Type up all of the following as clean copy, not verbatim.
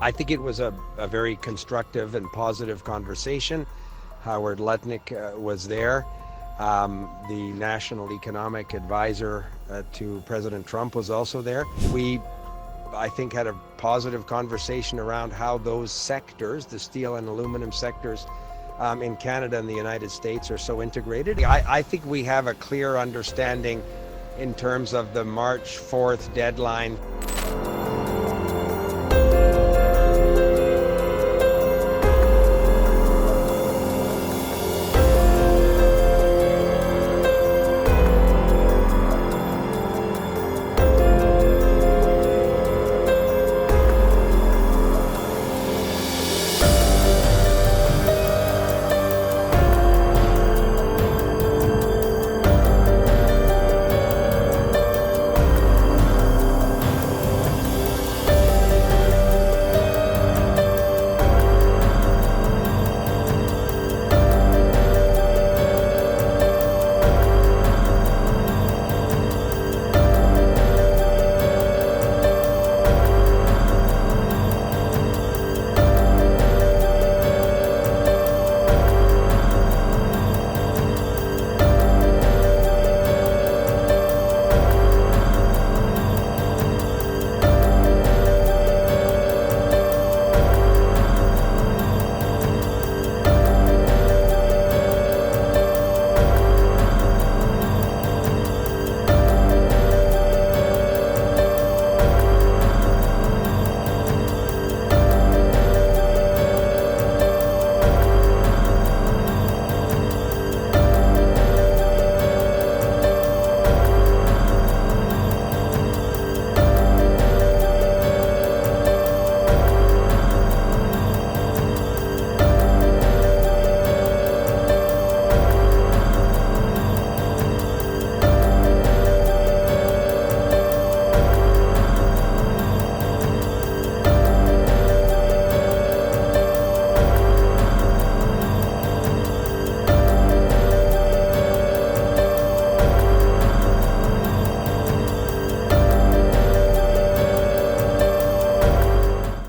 I think it was a very constructive and positive conversation. Howard Lutnick was there. The National Economic Advisor to President Trump was also there. We, I think, had a positive conversation around how those sectors, the steel and aluminum sectors in Canada and the United States, are so integrated. I think we have a clear understanding in terms of the March 4th deadline.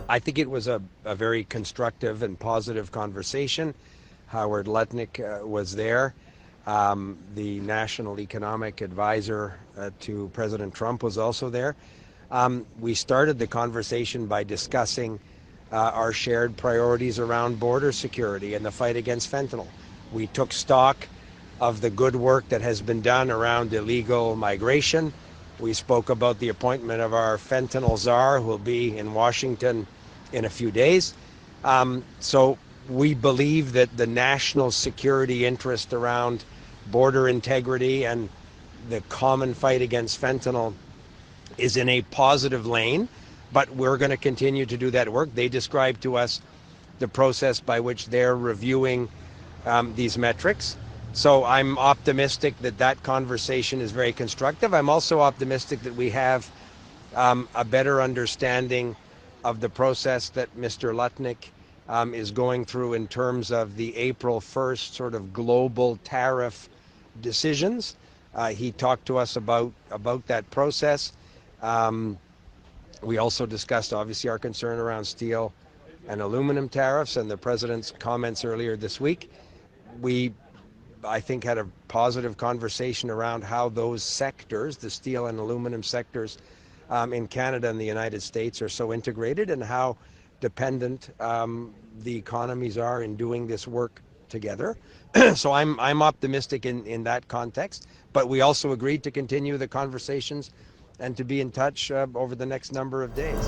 I think it was a very constructive and positive conversation. Howard Lutnick was there. The National Economic Advisor to President Trump was also there. We started the conversation by discussing our shared priorities around border security and the fight against fentanyl. We took stock of the good work that has been done around illegal migration. We spoke about the appointment of our fentanyl czar, who will be in Washington in a few days. So we believe that the national security interest around border integrity and the common fight against fentanyl is in a positive lane, but we're going to continue to do that work. They described to us the process by which they're reviewing these metrics. So I'm optimistic that that conversation is very constructive. I'm also optimistic that we have a better understanding of the process that Mr. Lutnick is going through in terms of the April 1st sort of global tariff decisions. He talked to us about that process. We also discussed, obviously, our concern around steel and aluminum tariffs and the president's comments earlier this week. We, I think, had a positive conversation around how those sectors, the steel and aluminum sectors in Canada and the United States, are so integrated and how dependent the economies are in doing this work together. So I'm optimistic in that context, but we also agreed to continue the conversations and to be in touch over the next number of days.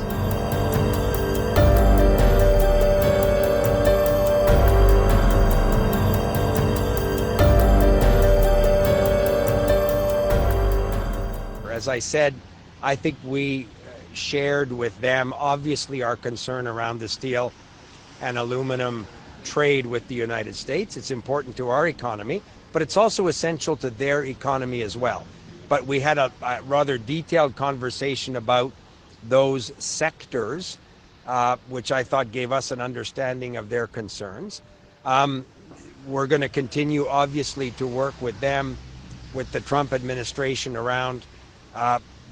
As I said, I think we shared with them, obviously, our concern around the steel and aluminum trade with the United States. It's important to our economy, but it's also essential to their economy as well. But we had a rather detailed conversation about those sectors, which I thought gave us an understanding of their concerns. We're going to continue, obviously, to work with them, with the Trump administration, around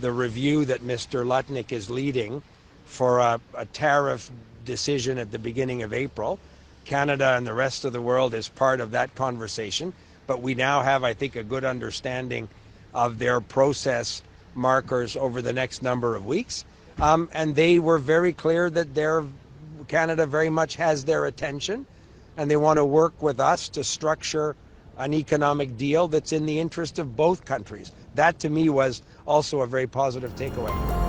the review that Mr. Lutnick is leading for a tariff decision at the beginning of April. Canada and the rest of the world is part of that conversation, but we now have, I think, a good understanding of their process markers over the next number of weeks. And they were very clear that Canada very much has their attention, and they want to work with us to structure an economic deal that's in the interest of both countries. That, to me, was also a very positive takeaway.